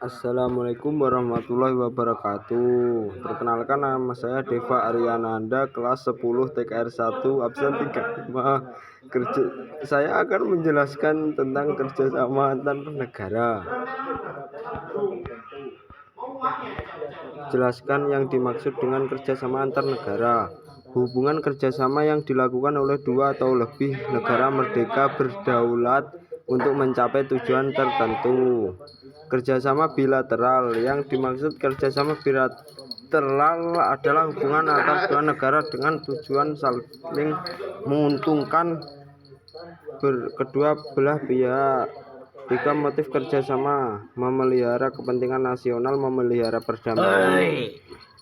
Assalamualaikum warahmatullahi wabarakatuh. Perkenalkan, nama saya Deva Ariyananda, kelas 10 TKR 1 absen 35. Saya akan menjelaskan tentang kerjasama antar negara. Jelaskan yang dimaksud dengan kerjasama antar negara. Hubungan kerjasama yang dilakukan oleh dua atau lebih negara merdeka berdaulat untuk mencapai tujuan tertentu. Kerjasama bilateral. Yang dimaksud kerjasama bilateral adalah hubungan antar dua negara dengan tujuan saling menguntungkan kedua belah pihak. Tiga motif kerjasama: memelihara kepentingan nasional, memelihara perdamaian,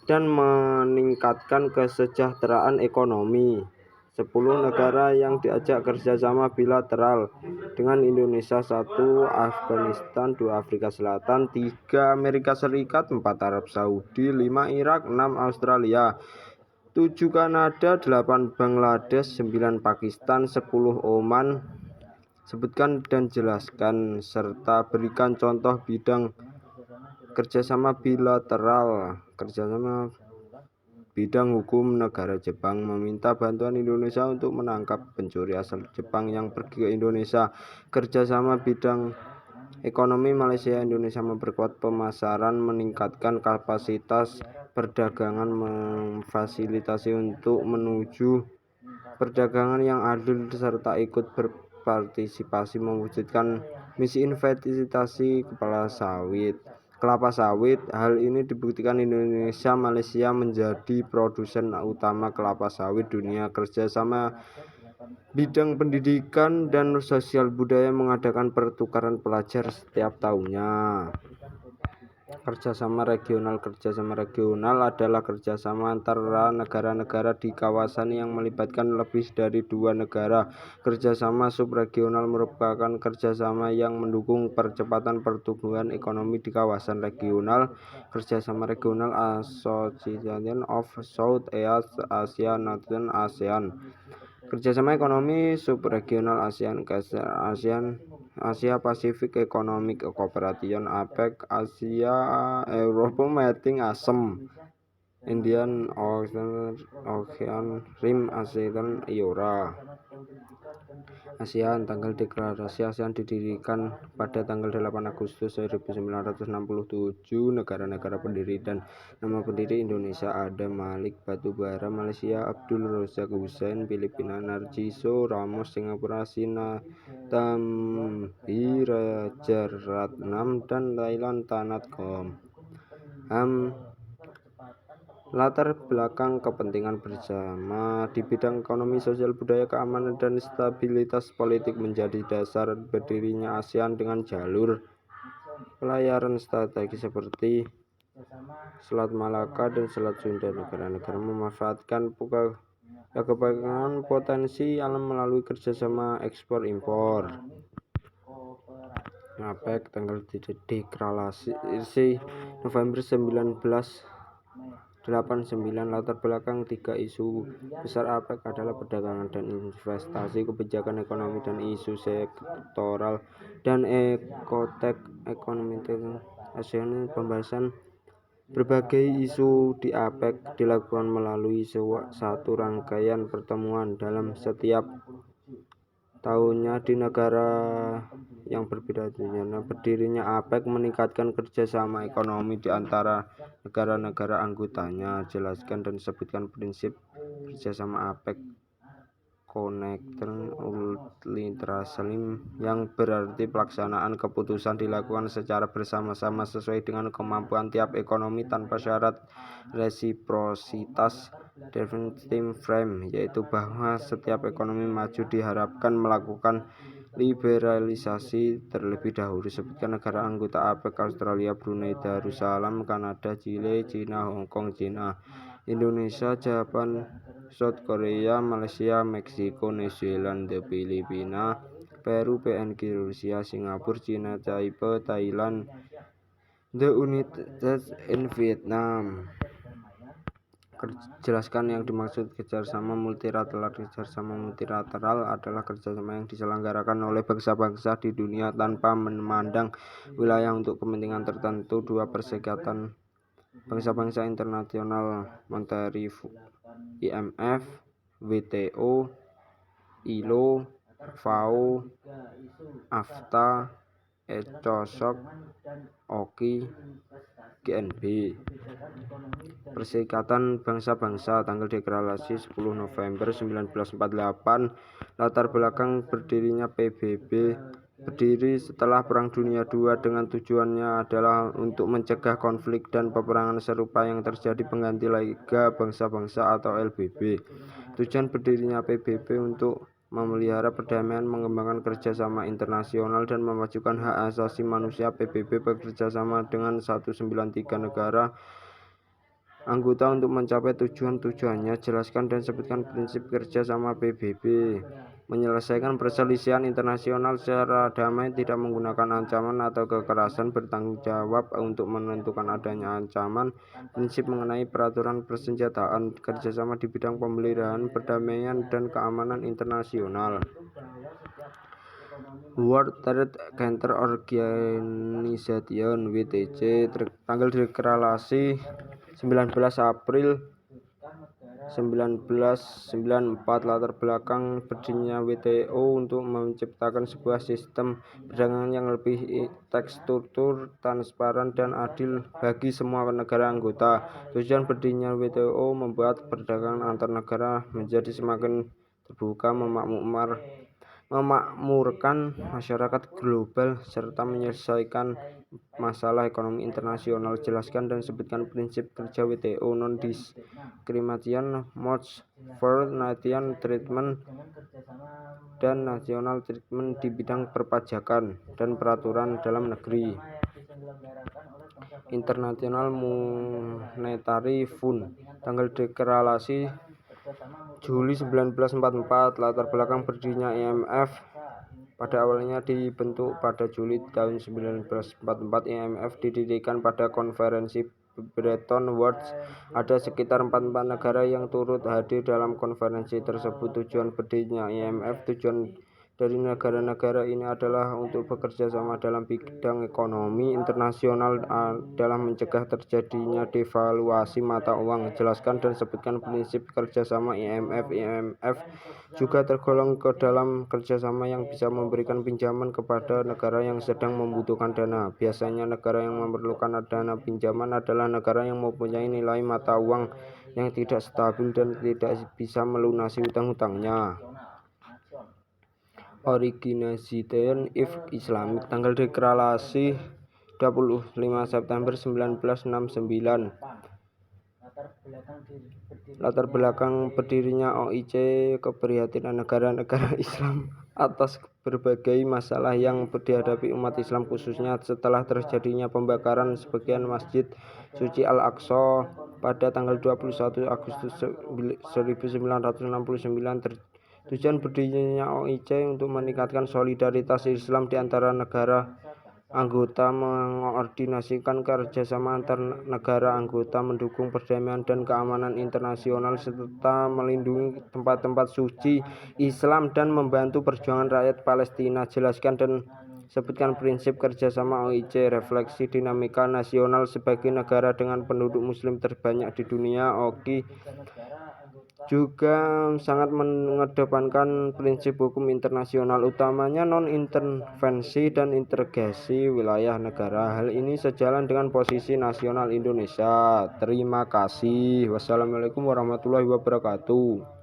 dan meningkatkan kesejahteraan ekonomi. 10 negara yang diajak kerjasama bilateral dengan Indonesia: 1 Afghanistan, 2 Afrika Selatan, 3 Amerika Serikat, 4 Arab Saudi, 5 Irak, 6 Australia, 7 Kanada, 8 Bangladesh, 9 Pakistan, 10 Oman. Sebutkan dan jelaskan serta berikan contoh bidang kerjasama bilateral. Kerjasama bidang hukum: negara Jepang meminta bantuan Indonesia untuk menangkap pencuri asal Jepang yang pergi ke Indonesia. Kerjasama bidang ekonomi: Malaysia Indonesia memperkuat pemasaran, meningkatkan kapasitas perdagangan, memfasilitasi untuk menuju perdagangan yang adil serta ikut berpartisipasi mewujudkan misi investasi kelapa sawit. Hal ini dibuktikan Indonesia Malaysia menjadi produsen utama kelapa sawit dunia. Kerjasama bidang pendidikan dan sosial budaya: mengadakan pertukaran pelajar setiap tahunnya. Kerjasama regional adalah kerjasama antara negara-negara di kawasan yang melibatkan lebih dari dua negara. Kerjasama subregional merupakan kerjasama yang mendukung percepatan pertumbuhan ekonomi di kawasan regional. Kerjasama regional: Association of South East Asia Nation ASEAN. Kerjasama ekonomi subregional: Asia Pacific Economic Cooperation APEC, Asia Europe Meeting ASEM, Indian Ocean Rim ASEAN IORA. ASEAN. Tanggal deklarasi ASEAN didirikan pada tanggal 8 Agustus 1967. Negara-negara pendiri dan nama pendiri: Indonesia Adam Malik Batubara, Malaysia Abdul Razak Hussein, Filipina Narciso Ramos, Singapura Sinnathamby Rajaratnam, dan Thailand Thanatkom. Latar belakang kepentingan bersama di bidang ekonomi, sosial budaya, keamanan, dan stabilitas politik menjadi dasar berdirinya ASEAN dengan jalur pelayaran strategis seperti Selat Malaka dan Selat Sunda. Negara-negara memanfaatkan keberagaman potensi alam melalui kerjasama ekspor-impor. APEC. Tanggal deklarasi November 1989. Latar belakang tiga isu besar APEC adalah perdagangan dan investasi, kebijakan ekonomi, dan isu sektoral dan ekotek ekonomi internasional. Pembahasan berbagai isu di APEC dilakukan melalui satu rangkaian pertemuan dalam setiap tahunnya di negara yang berbeda. Berdirinya APEC meningkatkan kerjasama ekonomi di antara negara-negara anggotanya. Jelaskan dan sebutkan prinsip kerjasama APEC. Connecting Ultraslim, yang berarti pelaksanaan keputusan dilakukan secara bersama-sama sesuai dengan kemampuan tiap ekonomi tanpa syarat resiprositas. Definitive Frame, yaitu bahwa setiap ekonomi maju diharapkan melakukan liberalisasi terlebih dahulu. Sebutkan negara anggota APEC: Australia, Brunei Darussalam, Kanada, Chile, China, Hong Kong, China, Indonesia, Jepang, South Korea, Malaysia, Meksiko, New Zealand, Filipina, Peru, PNG, Rusia, Singapura, China, Taipei, Thailand, The United States, and Vietnam. Jelaskan yang dimaksud kerjasama multilateral. Kerjasama multilateral adalah kerjasama yang diselenggarakan oleh bangsa-bangsa di dunia tanpa memandang wilayah untuk kepentingan tertentu. Dua perserikatan bangsa-bangsa internasional monetary, IMF, WTO, ILO, FAO, AFTA, ECOSOC, OKI, GNB. Perserikatan Bangsa-Bangsa, tanggal deklarasi 10 November 1948. Latar belakang berdirinya PBB. Berdiri setelah Perang Dunia II dengan tujuannya adalah untuk mencegah konflik dan peperangan serupa yang terjadi, pengganti Liga Bangsa-Bangsa atau LBB. Tujuan berdirinya PBB untuk memelihara perdamaian, mengembangkan kerjasama internasional, dan memajukan hak asasi manusia. PBB bekerja sama dengan 193 negara anggota untuk mencapai tujuan-tujuannya. Jelaskan dan sebutkan prinsip kerjasama PBB. Menyelesaikan perselisihan internasional secara damai, tidak menggunakan ancaman atau kekerasan, bertanggung jawab untuk menentukan adanya ancaman. Prinsip mengenai peraturan persenjataan, kerjasama di bidang pemeliharaan perdamaian dan keamanan internasional. World Trade Center Organization (WTC), tanggal deklarasi 19 April 1994. Latar belakang berdirinya WTO untuk menciptakan sebuah sistem perdagangan yang lebih terstruktur, transparan, dan adil bagi semua negara anggota. Tujuan berdirinya WTO membuat perdagangan antar negara menjadi semakin terbuka, memakmurkan masyarakat global, serta menyelesaikan masalah ekonomi internasional. Jelaskan dan sebutkan prinsip kerja WTO. Non-discrimination, mutual fair treatment, dan national treatment di bidang perpajakan dan peraturan dalam negeri. International Monetary Fund, tanggal deklarasi Juli 1944. Latar belakang berdirinya IMF. Pada awalnya dibentuk pada Juli tahun 1944, IMF didirikan pada konferensi Bretton Woods. Ada sekitar 44 negara yang turut hadir dalam konferensi tersebut. Tujuan berdirinya IMF. Tujuan dari negara-negara ini adalah untuk bekerja sama dalam bidang ekonomi internasional dalam mencegah terjadinya devaluasi mata uang. Jelaskan dan sebutkan prinsip kerjasama IMF. IMF juga tergolong ke dalam kerjasama yang bisa memberikan pinjaman kepada negara yang sedang membutuhkan dana. Biasanya negara yang memerlukan dana pinjaman adalah negara yang mempunyai nilai mata uang yang tidak stabil dan tidak bisa melunasi hutang-hutangnya. Organization of Islamic, tanggal deklarasi 25 September 1969. Latar belakang berdirinya OIC, keprihatinan negara-negara Islam atas berbagai masalah yang dihadapi umat Islam, khususnya setelah terjadinya pembakaran sebagian Masjid Suci Al-Aqsa pada tanggal 21 Agustus 1969. Tujuan berdirinya OIC untuk meningkatkan solidaritas Islam di antara negara anggota, mengkoordinasikan kerjasama antar negara anggota, mendukung perdamaian dan keamanan internasional, serta melindungi tempat-tempat suci Islam dan membantu perjuangan rakyat Palestina. Jelaskan dan sebutkan prinsip kerjasama OIC. Refleksi dinamika nasional sebagai negara dengan penduduk muslim terbanyak di dunia, OKI juga sangat mengedepankan prinsip hukum internasional, utamanya non-intervensi dan integrasi wilayah negara. Hal ini sejalan dengan posisi nasional Indonesia. Terima kasih. Wassalamualaikum warahmatullahi wabarakatuh.